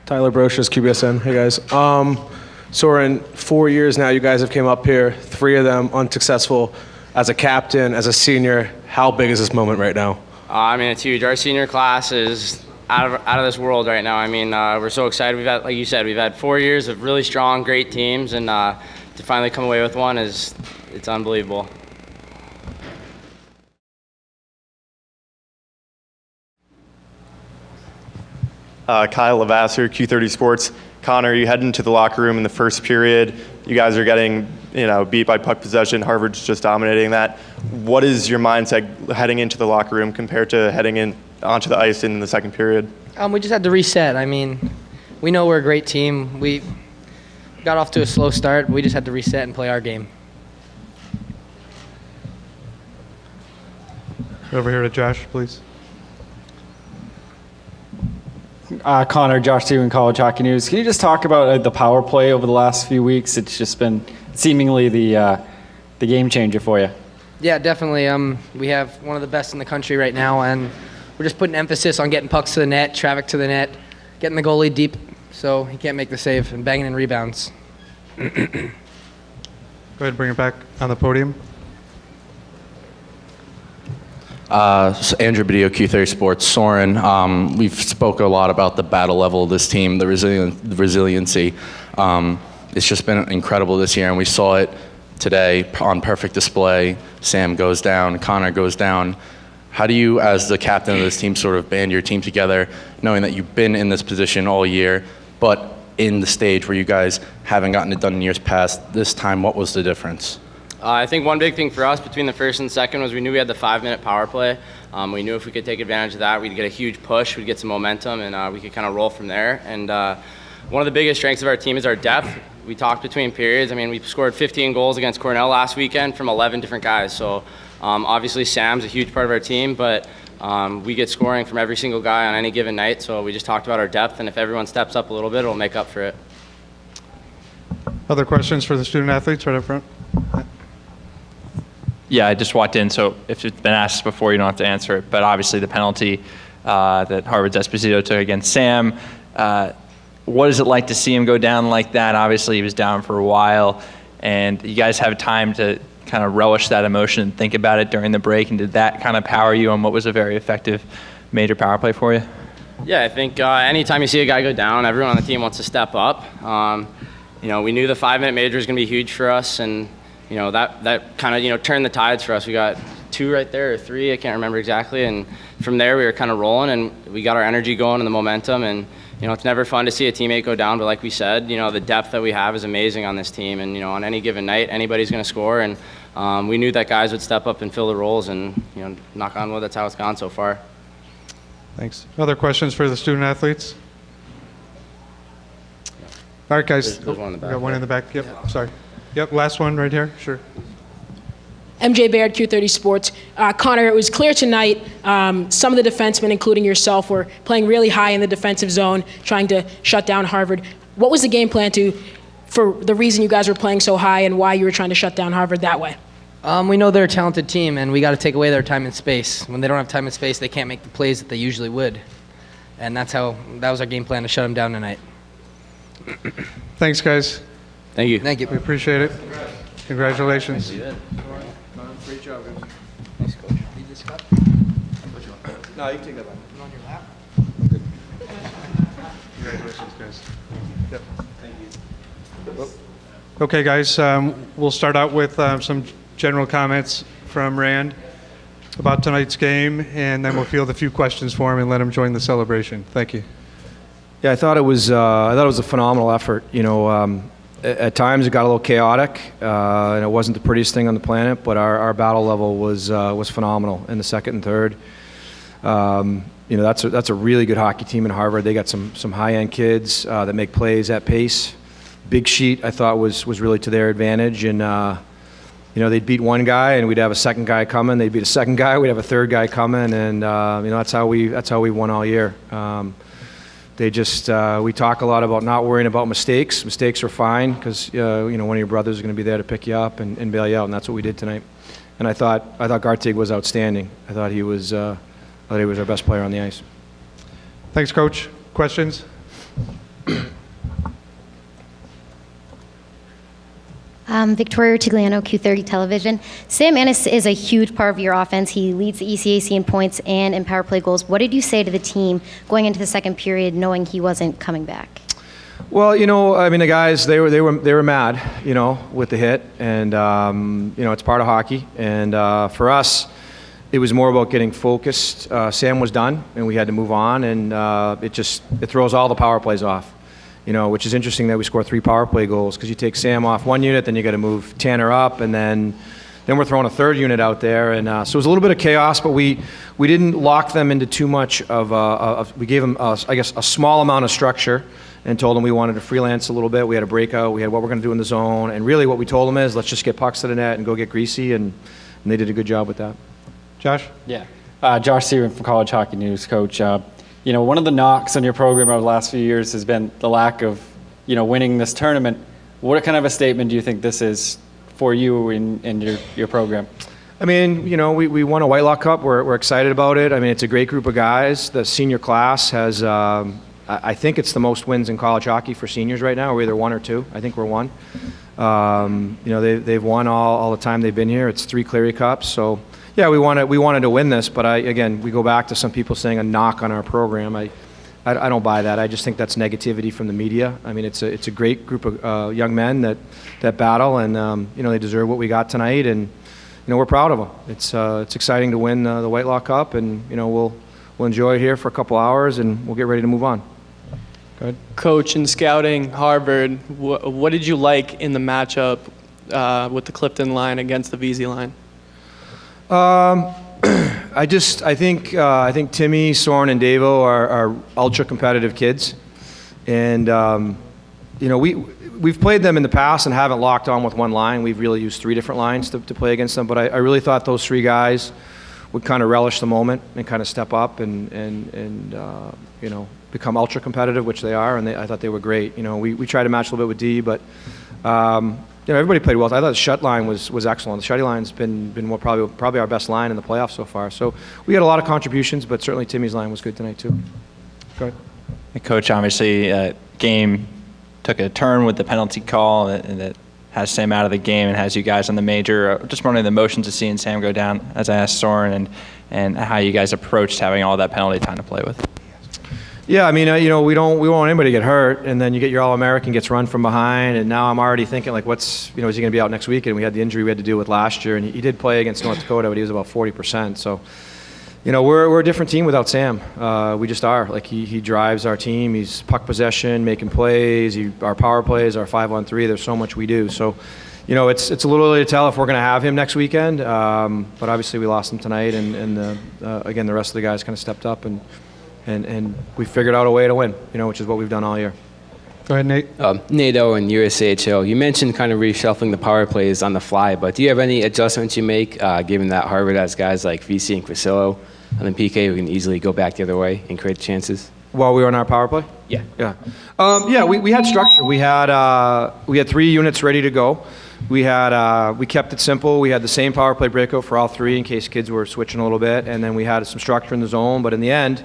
Tyler Brocious, QBSN. Hey guys. Soren, 4 years now you guys have came up here, 3 of them unsuccessful. As a captain, as a senior, how big is this moment right now? I mean, it's huge. Our senior class is out of this world right now. I mean, we're so excited. We've had, like you said, we've had 4 years of really strong, great teams, and to finally come away with one it's unbelievable. Kyle Lavasser, Q30 Sports. Connor, you head into the locker room in the first period. You guys are getting, beat by puck possession. Harvard's just dominating that. What is your mindset heading into the locker room compared to heading in onto the ice in the second period? We just had to reset. I mean, we know we're a great team. We got off to a slow start. We just had to reset and play our game. Over here to Josh, please. Connor, Josh Stephen, College Hockey News. Can you just talk about the power play over the last few weeks? It's just been seemingly the game changer for you. Yeah, definitely. We have one of the best in the country right now, and we're just putting emphasis on getting pucks to the net, traffic to the net, getting the goalie deep so he can't make the save, and banging in rebounds. Go ahead and bring it back on the podium. Andrew Badillo, Q30 Sports. Soren, we've spoke a lot about the battle level of this team, the resiliency. It's just been incredible this year, and we saw it today on perfect display. Sam goes down, Connor goes down. How do you, as the captain of this team, sort of band your team together, knowing that you've been in this position all year, but in the stage where you guys haven't gotten it done in years past? This time, what was the difference? I think one big thing for us between the first and second was we knew we had the 5-minute power play. We knew if we could take advantage of that, we'd get a huge push, we'd get some momentum, and we could kind of roll from there. And one of the biggest strengths of our team is our depth. We talked between periods. I mean, we scored 15 goals against Cornell last weekend from 11 different guys. So obviously Sam's a huge part of our team, but we get scoring from every single guy on any given night. So we just talked about our depth, and if everyone steps up a little bit, it'll make up for it. Other questions for the student athletes right up front? Yeah, I just walked in, so if it's been asked before, you don't have to answer it. But obviously the penalty that Harvard's Esposito took against Sam, what is it like to see him go down like that? Obviously he was down for a while, and you guys have time to kind of relish that emotion and think about it during the break, and did that kind of power you on what was a very effective major power play for you? Yeah, I think anytime you see a guy go down, everyone on the team wants to step up. We knew the 5-minute major was going to be huge for us, and that kind of, turned the tides for us. We got 2 right there, or 3, I can't remember exactly. And from there, we were kind of rolling, and we got our energy going and the momentum. And, it's never fun to see a teammate go down, but like we said, the depth that we have is amazing on this team. And, on any given night, anybody's going to score. And we knew that guys would step up and fill the roles. And, knock on wood, that's how it's gone so far. Thanks. Other questions for the student athletes? All right, guys. There's one in the back. We got one in the back. Yep, sorry. Yep, last one right here. Sure. MJ Baird, Q30 Sports. Connor, it was clear tonight some of the defensemen, including yourself, were playing really high in the defensive zone, trying to shut down Harvard. What was the game plan for the reason you guys were playing so high and why you were trying to shut down Harvard that way? We know they're a talented team, and we got to take away their time and space. When they don't have time and space, they can't make the plays that they usually would. And that was our game plan, to shut them down tonight. Thanks, guys. Thank you. Thank you. We appreciate it. Congratulations. Great job, guys. Thanks, Coach. Leave this cup. No, you can take that back. On your lap. Good. Congratulations, guys. Yep. Thank you. Okay, guys, we'll start out with some general comments from Rand about tonight's game, and then we'll field a few questions for him and let him join the celebration. Thank you. Yeah, I thought it was a phenomenal effort. At times it got a little chaotic, and it wasn't the prettiest thing on the planet, but our battle level was phenomenal in the second and third. That's a really good hockey team in Harvard. They got some high-end kids that make plays at pace. Big Sheet, I thought, was really to their advantage, and they'd beat one guy, and we'd have a second guy coming. They'd beat a second guy, we'd have a third guy coming, and that's how we won all year. We talk a lot about not worrying about mistakes. Mistakes are fine because one of your brothers is going to be there to pick you up and bail you out, and that's what we did tonight. And I thought Gartig was outstanding. I thought he was our best player on the ice. Thanks, Coach. Questions? Victoria Tigliano, Q30 Television. Sam Ennis is a huge part of your offense. He leads the ECAC in points and in power play goals. What did you say to the team going into the second period, knowing he wasn't coming back? Well, the guys, they were mad, with the hit, and it's part of hockey. And for us, it was more about getting focused. Sam was done, and we had to move on, and it throws all the power plays off. Which is interesting that we score 3 power play goals, because you take Sam off one unit, then you got to move Tanner up, and then we're throwing a third unit out there, and so it was a little bit of chaos. But we didn't lock them into too much of we gave them a small amount of structure, and told them we wanted to freelance a little bit. We had a breakout. We had what we're going to do in the zone, and really what we told them is let's just get pucks to the net and go get greasy, and they did a good job with that. Josh? Yeah. Josh Seaman from College Hockey News, Coach. One of the knocks on your program over the last few years has been the lack of, winning this tournament. What kind of a statement do you think this is for you and your program? We won a Whitelock Cup. We're excited about it. It's a great group of guys. The senior class has, I think it's the most wins in college hockey for seniors right now. We're either 1 or 2. I think we're 1. They've won all the time they've been here. It's 3 Cleary Cups. So, yeah, we wanted to win this, but we go back to some people saying a knock on our program. I don't buy that. I just think that's negativity from the media. It's a great group of young men that battle, and they deserve what we got tonight, and we're proud of them. It's exciting to win the Whitelock Cup, and we'll enjoy it here for a couple hours, and we'll get ready to move on. Go ahead. Coach, in scouting Harvard, what did you like in the matchup with the Clifton line against the VZ line? I think Timmy, Soren, and Davo are ultra competitive kids, and we've played them in the past and haven't locked on with one line. We've really used 3 different lines to play against them. But I really thought those 3 guys would kind of relish the moment and kind of step up and become ultra competitive, which they are. And I thought they were great. We tried to match a little bit with D, but. Everybody played well. I thought the shut line was excellent. The shutty line's been probably our best line in the playoffs so far. So we had a lot of contributions, but certainly Timmy's line was good tonight too. Go ahead. And Coach, obviously, game took a turn with the penalty call that has Sam out of the game and has you guys on the major. Just wondering the emotions of seeing Sam go down, as I asked Soren, and how you guys approached having all that penalty time to play with. Yeah, we don't want anybody to get hurt, and then you get your All-American gets run from behind, and now I'm already thinking is he going to be out next week? And we had the injury we had to deal with last year, and he did play against North Dakota, but he was about 40%. So, we're a different team without Sam. We just are. He drives our team. He's puck possession, making plays. Our power plays, our 5-on-3. There's so much we do. So, it's a little early to tell if we're going to have him next weekend. But obviously we lost him tonight, and again the rest of the guys kind of stepped up and we figured out a way to win, which is what we've done all year. Go ahead, Nate. Nate Owen, USAHL. You mentioned kind of reshuffling the power plays on the fly, but do you have any adjustments you make, given that Harvard has guys like VC and Crisillo and then PK who can easily go back the other way and create chances? While we were on our power play? Yeah. Yeah. We had structure. We had 3 units ready to go. We kept it simple. We had the same power play breakout for all 3 in case kids were switching a little bit, and then we had some structure in the zone. But in the end,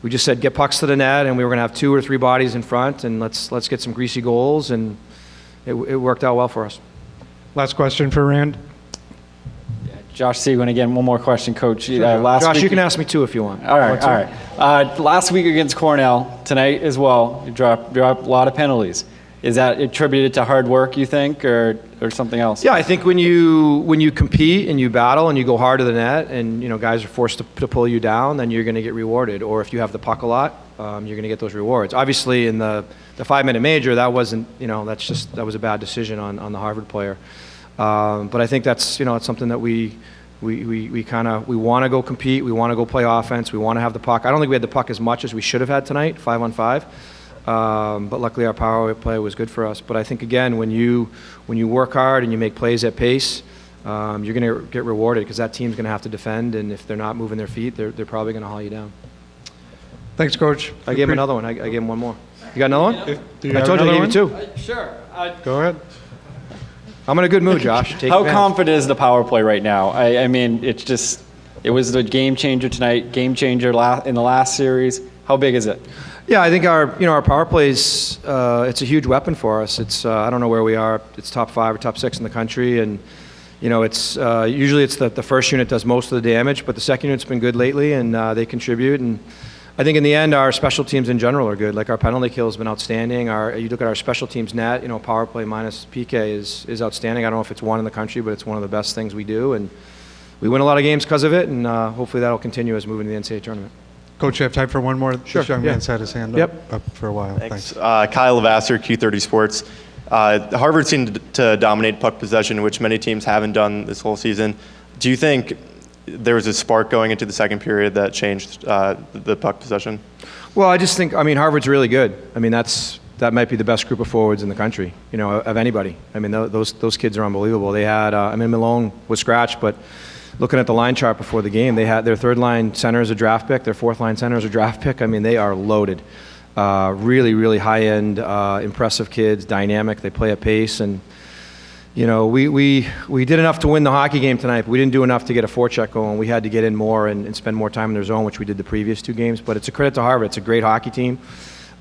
we just said get pucks to the net, and we were going to have 2 or 3 bodies in front, and let's get some greasy goals, and it worked out well for us. Last question for Rand. Josh Seguin again. One more question, Coach. Sure, Josh, you can ask me 2 if you want. All right. Last week against Cornell, tonight as well, you dropped a lot of penalties. Is that attributed to hard work, you think, or something else? Yeah, I think when you compete and you battle and you go hard to the net and guys are forced to pull you down, then you're going to get rewarded. Or if you have the puck a lot, you're going to get those rewards. Obviously, in the 5-minute major, that wasn't that was a bad decision on the Harvard player. But I think that's it's something that we want to go compete. We want to go play offense. We want to have the puck. I don't think we had the puck as much as we should have had tonight, 5-on-5. But luckily our power play was good for us. But I think again, when you work hard and you make plays at pace, you're going to get rewarded because that team's going to have to defend, and if they're not moving their feet, they're probably going to haul you down. Thanks, Coach. I gave him another one. I gave him one more. You got another one? I told you I gave you 2. Sure. Go ahead. I'm in a good mood, Josh. How confident is the power play right now? It was the game changer tonight, game changer in the last series. How big is it? Yeah, I think our power plays, it's a huge weapon for us. It's I don't know where we are. It's top 5 or top 6 in the country, and it's usually it's the first unit does most of the damage, but the second unit's been good lately, and they contribute. And I think in the end, our special teams in general are good. Like our penalty kill has been outstanding. You look at our special teams net, power play minus PK is outstanding. I don't know if it's one in the country, but it's one of the best things we do, and we win a lot of games because of it, and hopefully that'll continue as we move into the NCAA tournament. Coach, you have time for one more? Sure, This young yeah. man's had his hand Yep. up for a while. Thanks. Kyle Lavasser, Q30 Sports. Harvard seemed to dominate puck possession, which many teams haven't done this whole season. Do you think there was a spark going into the second period that changed the puck possession? Well, I just think, Harvard's really good. That might be the best group of forwards in the country, of anybody. Those kids are unbelievable. They had, Malone was scratched, but looking at the line chart before the game, they had their third line center is a draft pick, their fourth line center is a draft pick. They are loaded. Really, really high-end, impressive kids, dynamic. They play at pace, and we did enough to win the hockey game tonight, but we didn't do enough to get a forecheck going. We had to get in more and spend more time in their zone, which we did the previous 2 games. But it's a credit to Harvard. It's a great hockey team.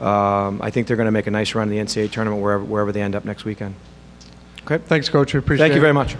I think they're going to make a nice run in the NCAA tournament wherever they end up next weekend. Okay. Thanks, Coach. We appreciate it. Thank you very much.